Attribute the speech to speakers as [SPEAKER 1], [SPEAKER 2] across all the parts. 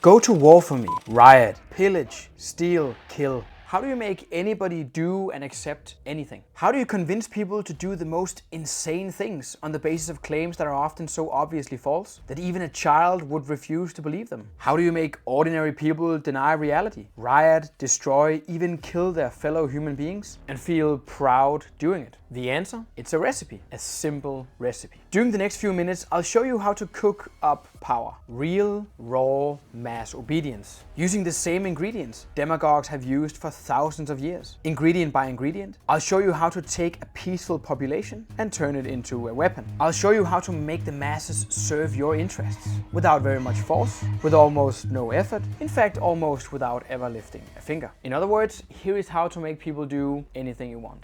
[SPEAKER 1] Go to war for me. Riot, pillage, steal, kill. How do you make anybody do and accept anything? How do you convince people to do the most insane things on the basis of claims that are often so obviously false that even a child would refuse to believe them? How do you make ordinary people deny reality, riot, destroy, even kill their fellow human beings and feel proud doing it? The answer? It's a recipe, a simple recipe. During the next few minutes, I'll show you how to cook up power. Real, raw, mass obedience. Using the same ingredients demagogues have used for thousands of years. Ingredient by ingredient, I'll show you how to take a peaceful population and turn it into a weapon. I'll show you how to make the masses serve your interests without very much force, with almost no effort, in fact almost without ever lifting a finger. In other words, here is how to make people do anything you want.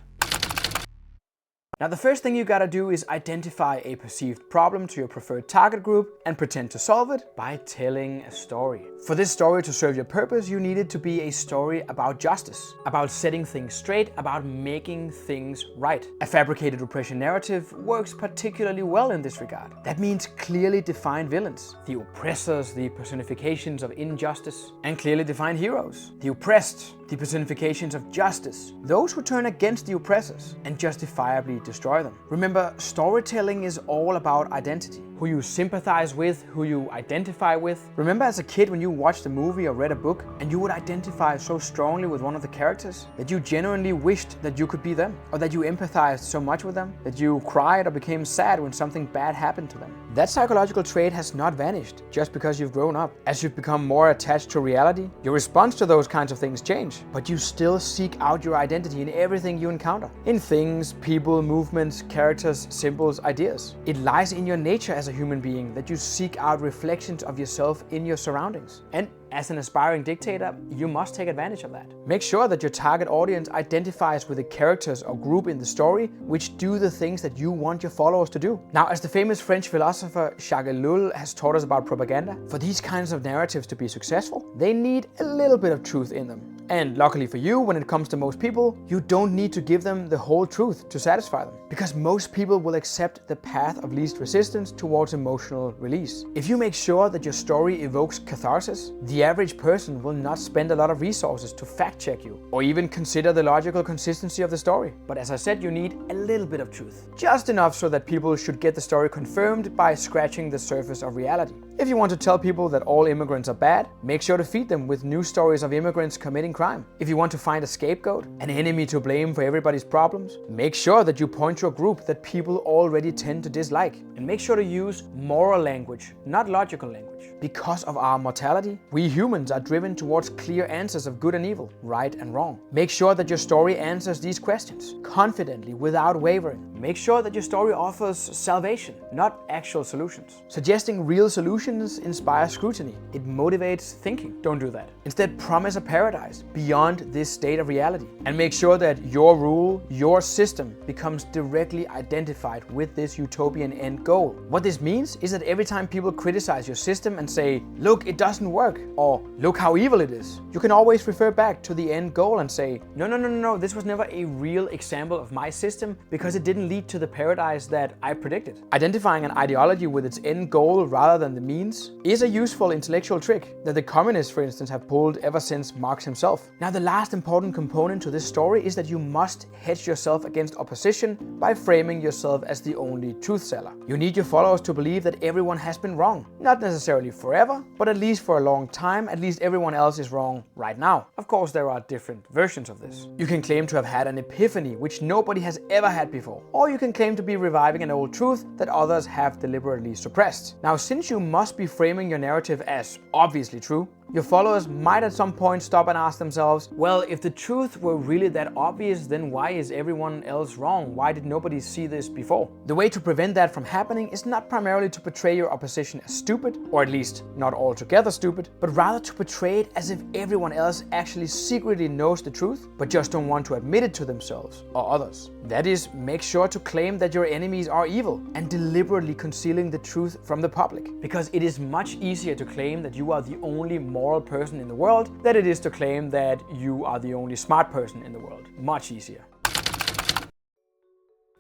[SPEAKER 1] Now the first thing you gotta do is identify a perceived problem to your preferred target group and pretend to solve it by telling a story. For this story to serve your purpose, you need it to be a story about justice, about setting things straight, about making things right. A fabricated repression narrative works particularly well in this regard. That means clearly defined villains, the oppressors, the personifications of injustice, and clearly defined heroes, the oppressed, the personifications of justice, those who turn against the oppressors and justifiably destroy them. Remember, storytelling is all about identity. Who you sympathize with, who you identify with. Remember as a kid when you watched a movie or read a book and you would identify so strongly with one of the characters that you genuinely wished that you could be them, or that you empathized so much with them that you cried or became sad when something bad happened to them. That psychological trait has not vanished just because you've grown up. As you've become more attached to reality, your response to those kinds of things change, but you still seek out your identity in everything you encounter. In things, people, movements, characters, symbols, ideas. It lies in your nature as a human being that you seek out reflections of yourself in your surroundings. And as an aspiring dictator, you must take advantage of that. Make sure that your target audience identifies with the characters or group in the story which do the things that you want your followers to do. Now, as the famous French philosopher Jacques Ellul has taught us about propaganda, for these kinds of narratives to be successful, they need a little bit of truth in them. And luckily for you, when it comes to most people, you don't need to give them the whole truth to satisfy them, because most people will accept the path of least resistance towards emotional release. If you make sure that your story evokes catharsis, the average person will not spend a lot of resources to fact check you or even consider the logical consistency of the story. But as I said, you need a little bit of truth, just enough so that people should get the story confirmed by scratching the surface of reality. If you want to tell people that all immigrants are bad, make sure to feed them with news stories of immigrants committing crime. If you want to find a scapegoat, an enemy to blame for everybody's problems, make sure that you point to a group that people already tend to dislike. And make sure to use moral language, not logical language. Because of our mortality, we humans are driven towards clear answers of good and evil, right and wrong. Make sure that your story answers these questions confidently, without wavering. Make sure that your story offers salvation, not actual solutions. Suggesting real solutions inspires scrutiny. It motivates thinking. Don't do that. Instead, promise a paradise beyond this state of reality. And make sure that your rule, your system, becomes directly identified with this utopian end goal. What this means is that every time people criticize your system and say, look, it doesn't work, or look how evil it is, you can always refer back to the end goal and say, no, this was never a real example of my system because it didn't lead to the paradise that I predicted. Identifying an ideology with its end goal rather than the means is a useful intellectual trick that the communists, for instance, have pulled ever since Marx himself. Now, the last important component to this story is that you must hedge yourself against opposition by framing yourself as the only truth seller. You need your followers to believe that everyone has been wrong, not necessarily forever, but at least for a long time. At least everyone else is wrong right now. Of course, there are different versions of this. You can claim to have had an epiphany which nobody has ever had before, or you can claim to be reviving an old truth that others have deliberately suppressed. Now, since you must be framing your narrative as obviously true, your followers might at some point stop and ask themselves, well, if the truth were really that obvious, then why is everyone else wrong? Why did nobody see this before? The way to prevent that from happening is not primarily to portray your opposition as stupid, or at least not altogether stupid, but rather to portray it as if everyone else actually secretly knows the truth, but just don't want to admit it to themselves or others. That is, make sure to claim that your enemies are evil and deliberately concealing the truth from the public, because it is much easier to claim that you are the only moral person in the world than it is to claim that you are the only smart person in the world. Much easier.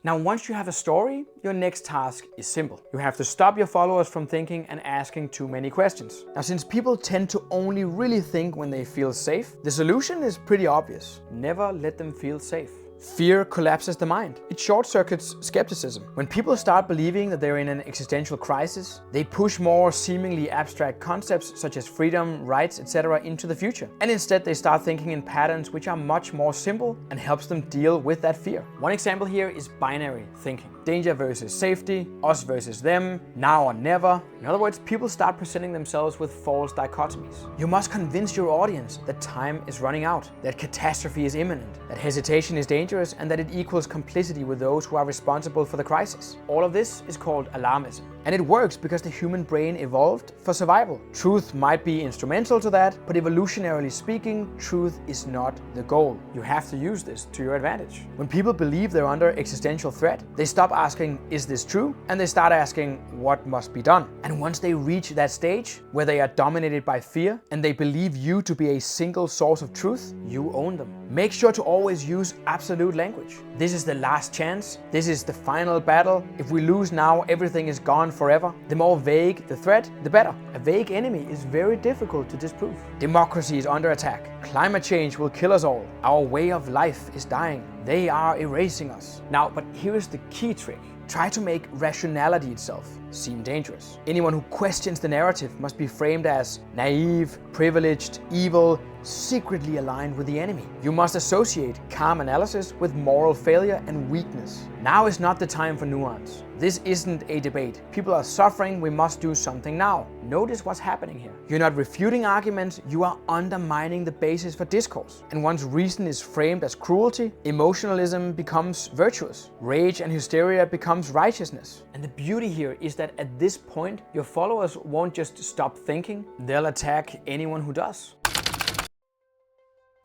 [SPEAKER 1] Now, once you have a story, your next task is simple. You have to stop your followers from thinking and asking too many questions. Now, since people tend to only really think when they feel safe, the solution is pretty obvious. Never let them feel safe. Fear collapses the mind. It short-circuits skepticism. When people start believing that they're in an existential crisis, they push more seemingly abstract concepts such as freedom, rights, etc. into the future. And instead they start thinking in patterns which are much more simple and helps them deal with that fear. One example here is binary thinking. Danger versus safety, us versus them, now or never. In other words, people start presenting themselves with false dichotomies. You must convince your audience that time is running out, that catastrophe is imminent, that hesitation is dangerous, and that it equals complicity with those who are responsible for the crisis. All of this is called alarmism. And it works because the human brain evolved for survival. Truth might be instrumental to that, but evolutionarily speaking, truth is not the goal. You have to use this to your advantage. When people believe they're under existential threat, they stop asking, is this true? And they start asking, what must be done? And once they reach that stage where they are dominated by fear and they believe you to be a single source of truth, you own them. Make sure to always use absolute language. This is the last chance. This is the final battle. If we lose now, everything is gone forever. The more vague the threat, the better. A vague enemy is very difficult to disprove. Democracy is under attack. Climate change will kill us all. Our way of life is dying. They are erasing us. Now, but here is the key trick. Try to make rationality itself seem dangerous. Anyone who questions the narrative must be framed as naive, privileged, evil, secretly aligned with the enemy. You must associate calm analysis with moral failure and weakness. Now is not the time for nuance. This isn't a debate. People are suffering, we must do something now. Notice what's happening here. You're not refuting arguments, you are undermining the basis for discourse. And once reason is framed as cruelty, emotionalism becomes virtuous. Rage and hysteria becomes righteousness. And the beauty here is that at this point, your followers won't just stop thinking, they'll attack anyone who does.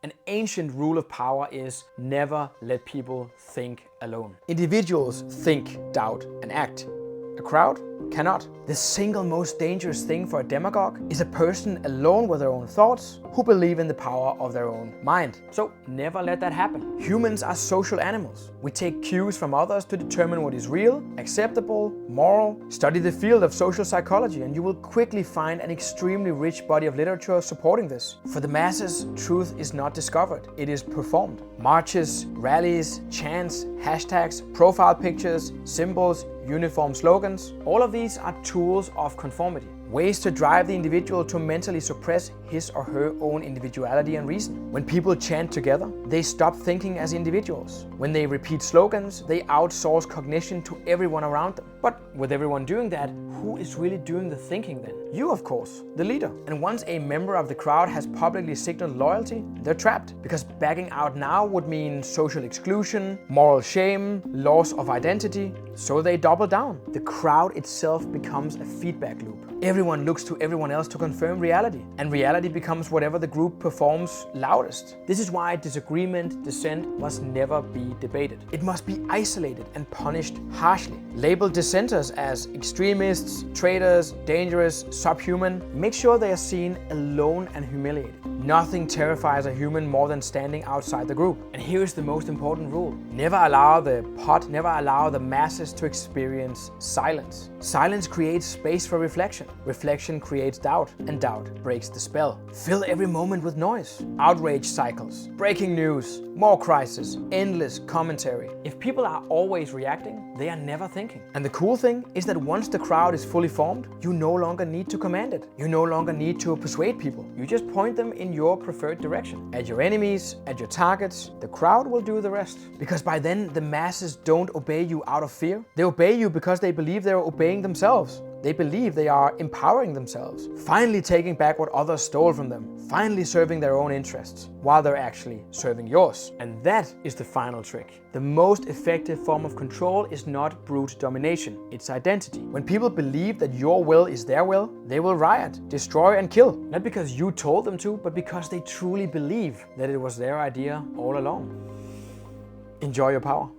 [SPEAKER 1] An ancient rule of power is never let people think alone. Individuals think, doubt, and act. A crowd cannot. The single most dangerous thing for a demagogue is a person alone with their own thoughts who believe in the power of their own mind. So never let that happen. Humans are social animals. We take cues from others to determine what is real, acceptable, moral. Study the field of social psychology and you will quickly find an extremely rich body of literature supporting this. For the masses, truth is not discovered, it is performed. Marches, rallies, chants, hashtags, profile pictures, symbols, uniform slogans, all of these are tools of conformity. Ways to drive the individual to mentally suppress his or her own individuality and reason. When people chant together, they stop thinking as individuals. When they repeat slogans, they outsource cognition to everyone around them. But with everyone doing that, who is really doing the thinking then? You, of course, the leader. And once a member of the crowd has publicly signaled loyalty, they're trapped. Because backing out now would mean social exclusion, moral shame, loss of identity. So they double down. The crowd itself becomes a feedback loop. Everyone looks to everyone else to confirm reality, and reality becomes whatever the group performs loudest. This is why disagreement, dissent must never be debated. It must be isolated and punished harshly. Label dissenters as extremists, traitors, dangerous, subhuman. Make sure they are seen alone and humiliated. Nothing terrifies a human more than standing outside the group. And here is the most important rule. Never allow the masses to experience silence. Silence creates space for reflection. Reflection creates doubt, and doubt breaks the spell. Fill every moment with noise. Outrage cycles, breaking news, more crisis, endless commentary. If people are always reacting, they are never thinking. And the cool thing is that once the crowd is fully formed, you no longer need to command it. You no longer need to persuade people. You just point them in your preferred direction. At your enemies, at your targets, the crowd will do the rest. Because by then, the masses don't obey you out of fear. They obey you because they believe they're obeying themselves. They believe they are empowering themselves, finally taking back what others stole from them, finally serving their own interests, while they're actually serving yours. And that is the final trick. The most effective form of control is not brute domination, it's identity. When people believe that your will is their will, they will riot, destroy and kill. Not because you told them to, but because they truly believe that it was their idea all along. Enjoy your power.